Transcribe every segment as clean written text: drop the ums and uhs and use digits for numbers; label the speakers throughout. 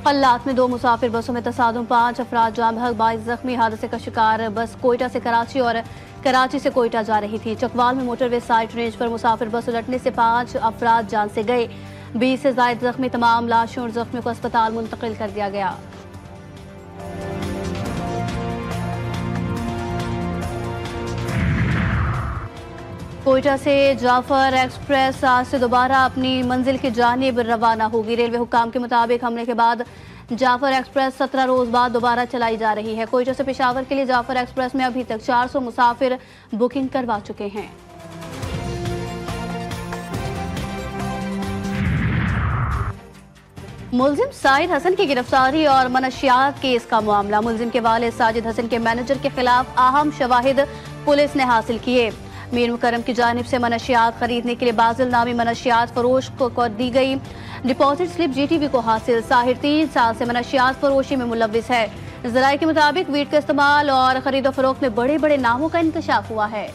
Speaker 1: कल्लात में 2 मुसाफिर बसों में तसादुम, 5 अफराद जाम बहक, 22 जख्मी। हादसे का शिकार बस कोयटा से कराची और कराची से कोयटा जा रही थी। चकवाल में मोटरवे साइड रेंज पर मुसाफिर बस उलटने से 5 अफराद जान से गए, 20 से ज्यादा जख्मी। तमाम लाशों और जख्मियों को अस्पताल मुंतकिल कर दिया गया। कोयटा से जाफर एक्सप्रेस आज से दोबारा अपनी मंजिल की जानिब रवाना होगी। रेलवे हुक्काम के मुताबिक हमले के बाद जाफर एक्सप्रेस 17 रोज बाद दोबारा चलाई जा रही है। कोयटा से पेशावर के लिए जाफर एक्सप्रेस में अभी तक 400 मुसाफिर बुकिंग करवा चुके हैं। मुलजिम साहिद हसन की गिरफ्तारी और मनशियात केस का मामला। मुलजिम के वालिद साजिद हसन के मैनेजर के खिलाफ अहम शवाहिद पुलिस ने हासिल किए। मीर मुकरम की जानिब से मनशियात खरीदने के लिए बाजिल नामी मनशियात फरोश को दी गई डिपॉजिट स्लिप जीटीवी को हासिल। साहिर 3 साल से मनशियात फरोशी में मुलविस है। जराये के मुताबिक वीट का इस्तेमाल और खरीदो फरोख्त में बड़े बड़े नामों का इंकशाफ हुआ है।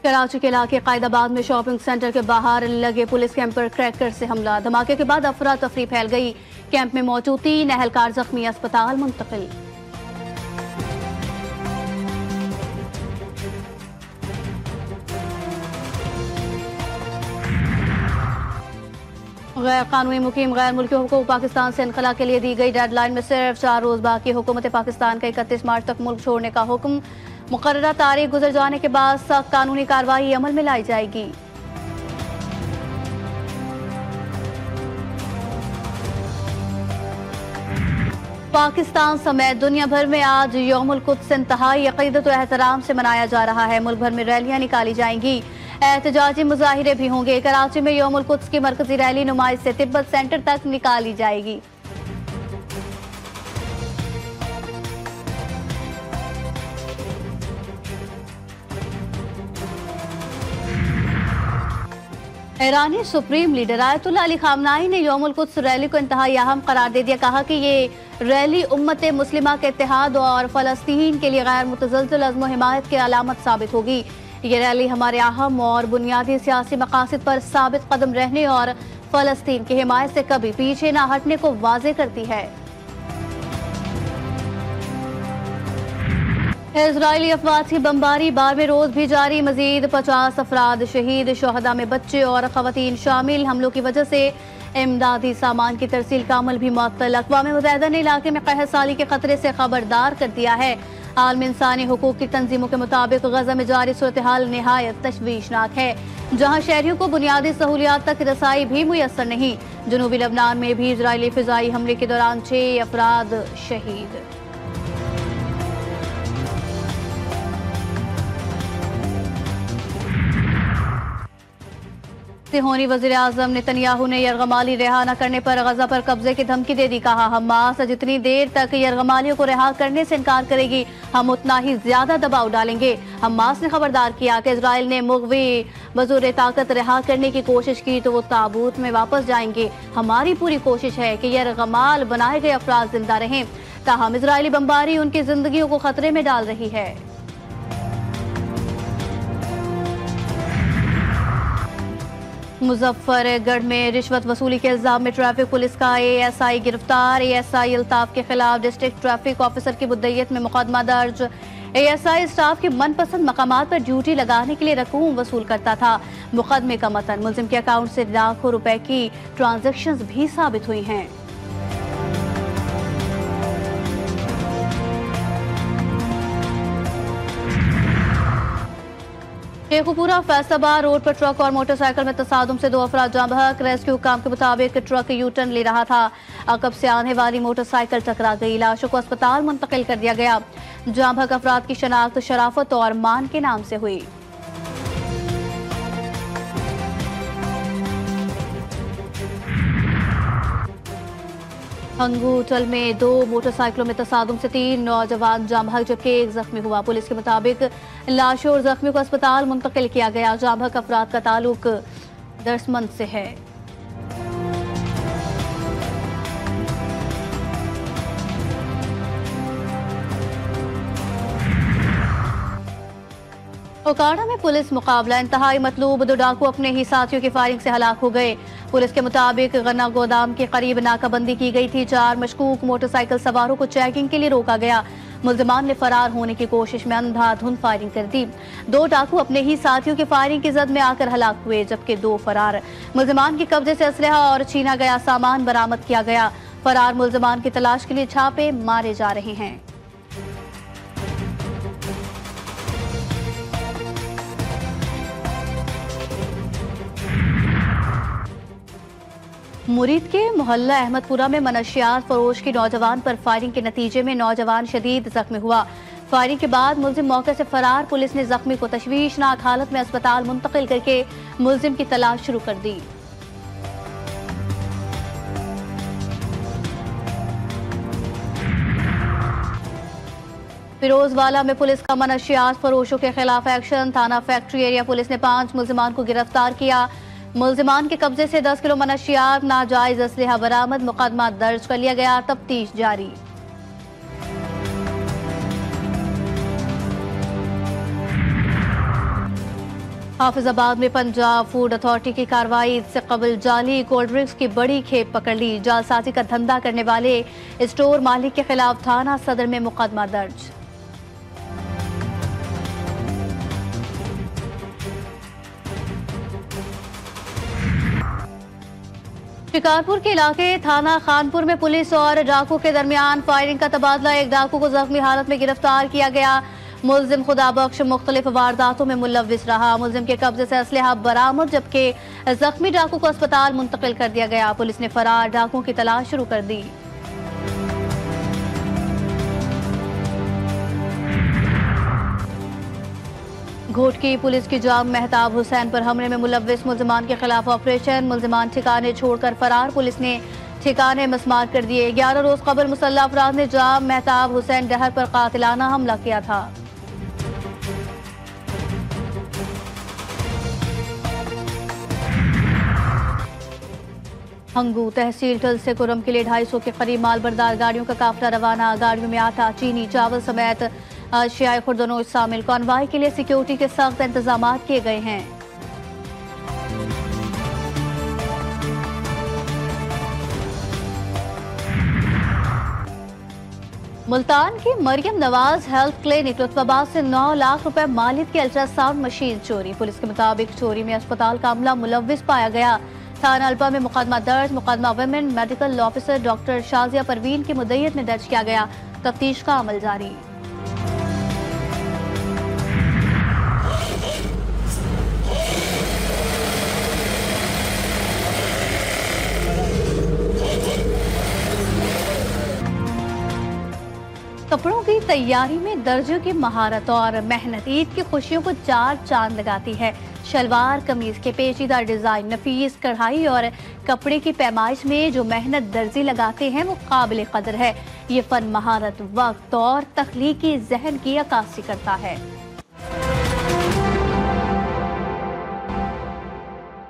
Speaker 1: कराची के इलाके कायदाबाद में शॉपिंग सेंटर के बाहर लगे पुलिस कैंप पर क्रैकर से हमला। धमाके के बाद अफरा तफरी फैल गई। कैंप में मौजूद 3 एहलकार जख्मी, अस्पताल मुंतकिल। गैर कानूनी मुकीम गैर मुल्कियों को पाकिस्तान से इनखला के लिए दी गई डेडलाइन में सिर्फ 4 रोज बाकी। हुकूमत पाकिस्तान का 31 मार्च तक मुल्क छोड़ने का हुक्म। मुकर्ररा तारीख गुजर जाने के बाद सख्त कानूनी कार्रवाई अमल में लाई जाएगी। पाकिस्तान समेत दुनिया भर में आज यौमुल कुद्स इंतहाई अकीदत व एहतराम से मनाया जा रहा है। मुल्क भर में रैलियां निकाली जाएंगी, एहतजाजी मुजाहिरे भी होंगे। कराची में यौमुल कुद्स की मरकजी रैली नुमाइश से तिब्बत सेंटर तक निकाली जाएगी। ईरानी supreme leader Ayatollah Ali Khamenei ने यौमुल कुद्स रैली को इंतहाई अहम करार दे दिया। कहा कि ये रैली उम्मत मुस्लिमा के इत्तेहाद और फलस्तीन के लिए गैर मुतज़लज़ल अज़्म व हिमायत की अलामत साबित होगी। ये रैली हमारे अहम और बुनियादी सियासी मकासद पर साबित कदम रहने और फलस्तीन की हिमायत से कभी पीछे न हटने को वाज़ेह करती है। इजरायली अफवाज की बमबारी 12वें रोज भी जारी। मजीद 50 अफराद शहीद, शोहदा में बच्चे और खवातीन शामिल। हमलों की वजह से इमदादी सामान की तरसील का अमल भी मुअत्तल। अक़वाम मुत्तहिदा ने इलाके में कहर साली के खतरे से खबरदार कर दिया है। आलमी इंसानी हुकूक की तंजीमों के मुताबिक गजा में जारी सूरत हाल निहायत तशवीशनाक है, जहाँ शहरियों को बुनियादी सहूलियात तक रसाई भी मुयस्सर नहीं। जनूबी लबनान में भी इजरायली फिजाई हमले के दौरान 6 अफराद शहीद। सिहोनी वज़ीर आज़म नेतन्याहू ने यरगमाली रिहा न करने पर गजा पर कब्जे की धमकी दे दी। कहा, हमास जितनी देर तक यरगमालियों को रिहा करने से इनकार करेगी, हम उतना ही ज्यादा दबाव डालेंगे। हमास ने खबरदार किया कि इजराइल ने मुग़वी बज़ुर ताकत रिहा करने की कोशिश की तो वो ताबूत में वापस जाएंगे। हमारी पूरी कोशिश है कि यरगमाल बनाए गए अफराद जिंदा रहें। ताहम इजरायली बमबारी उनकी जिंदगियों को खतरे में डाल रही है। मुजफ्फरगढ़ में रिश्वत वसूली के इल्जाम में ट्रैफिक पुलिस का एएसआई गिरफ्तार। एएसआई अल्ताफ के खिलाफ डिस्ट्रिक्ट ट्रैफिक ऑफिसर की मुद्दईयत में मुकदमा दर्ज। एएसआई स्टाफ की मनपसंद मकामात पर ड्यूटी लगाने के लिए रकूम वसूल करता था। मुकदमे का मतन मुलजिम के अकाउंट से लाखों रुपए की ट्रांजैक्शंस भी साबित हुई हैं। शेखुपुरा फैसलाबाद रोड पर ट्रक और मोटरसाइकिल में तसादुम से 2 अफराद जाँ बहक। रेस्क्यू काम के मुताबिक ट्रक यू टर्न ले रहा था, अकब से आने वाली मोटरसाइकिल टकरा गई। लाशों को अस्पताल मुंतकिल कर दिया गया। जाँ बहक अफराद की शनाख्त शराफत और मान के नाम से हुई। हंगूटल में 2 मोटरसाइकिलों में तसादुम से 3 नौजवान जाँ बहक जबकि 1 जख्मी हुआ। पुलिस के मुताबिक लाशों और जख्मी को अस्पताल मुंतकिल किया गया। जाँ बहक अफराद का ताल्लुक दरसमंद से है। ओकाड़ा में पुलिस मुकाबला, इंतहाई मतलूब, 2 डाकू अपने ही साथियों की फायरिंग से हलाक हो गए। पुलिस के मुताबिक गन्ना गोदाम के करीब नाकाबंदी की गई थी। 4 मशकूक मोटरसाइकिल सवारों को चेकिंग के लिए रोका गया। मुल्जिमान ने फरार होने की कोशिश में अंधाधुंध फायरिंग कर दी। 2 डाकू अपने ही साथियों की फायरिंग की जद में आकर हलाक हुए, जबकि 2 फरार। मुल्जिमान के कब्जे से असलहा और छीना गया सामान बरामद किया गया। फरार मुल्जिमान की तलाश के लिए छापे मारे जा रहे हैं। मुरीद के मोहल्ला अहमदपुरा में मनशियात फरोश की नौजवान पर फायरिंग के नतीजे में नौजवान शदीद जख्मी हुआ। फायरिंग के बाद मुलजिम मौके से फरार। पुलिस ने जख्मी को तशवीशनाक हालत में अस्पताल मुंतकिल करके मुलजिम की तलाश शुरू कर दी। फिरोजवाला में पुलिस का मनशियात फरोशों के खिलाफ एक्शन। थाना फैक्ट्री एरिया पुलिस ने 5 मुल्जिमान को गिरफ्तार किया। मुल्जिमान के कब्जे से 10 किलो मनशियात, नाजायज असलहा बरामद। मुकदमा दर्ज कर लिया गया, तफ्तीश जारी। हाफिजाबाद में पंजाब फूड अथॉरिटी की कार्रवाई। इससे कबल जाली कोल्ड ड्रिंक्स की बड़ी खेप पकड़ ली। जालसाजी का धंधा करने वाले स्टोर मालिक के खिलाफ थाना सदर में मुकदमा दर्ज। शिकारपुर के इलाके थाना खानपुर में पुलिस और डाकू के दरमियान फायरिंग का तबादला। एक डाकू को जख्मी हालत में गिरफ्तार किया गया। मुल्जिम खुदाबख्श मुख्तलिफ वारदातों में मुलव्विस रहा। मुल्जिम के कब्जे से असलहा बरामद, जबकि जख्मी डाकू को अस्पताल मुंतकिल कर दिया गया। पुलिस ने फरार डाकुओं की तलाश शुरू कर दी। घोटकी पुलिस की जाम मेहताब हुसैन पर हमले में मुलव्विस मुल्जिमान के खिलाफ ऑपरेशन। मुल्जिमान ठिकाने छोड़कर फरार। पुलिस ने ठिकाने मस्मार कर दिए। 11 रोज कबल मुसल्लह अफराद ने जाम मेहताब हुसैन डहर पर कातिलाना हमला किया था। हंगू तहसील टल से कुरम के लिए 250 के करीब मालबरदार गाड़ियों का काफिला रवाना। गाड़ियों में आटा, चीनी, चावल समेत अशियाए खुर्दनोश शामिल। कॉन्वाय के लिए सिक्योरिटी के सख्त इंतजाम किए गए हैं। मुल्तान की मरियम नवाज हेल्थ क्लिनिक लुत्फाबाद से 9 लाख रुपए मालियत की अल्ट्रासाउंड मशीन चोरी। पुलिस के मुताबिक चोरी में अस्पताल का अमला मुलव्विस पाया गया। थाना अल्पा में मुकदमा दर्ज। मुकदमा women medical officer doctor Shazia Parveen की मुद्दईयत में दर्ज किया गया। तफ्तीश का अमल जारी। कपड़ों की तैयारी में दर्जों की महारत और मेहनत ईद की खुशियों को 4 चांद लगाती है। शलवार कमीज के पेचीदा डिजाइन, नफीस कढ़ाई और कपड़े की पैमाइश में जो मेहनत दर्जी लगाते हैं वो काबिल कदर है। ये फन महारत, वक्त और तख्लीकी जहन की अक्कासी करता है।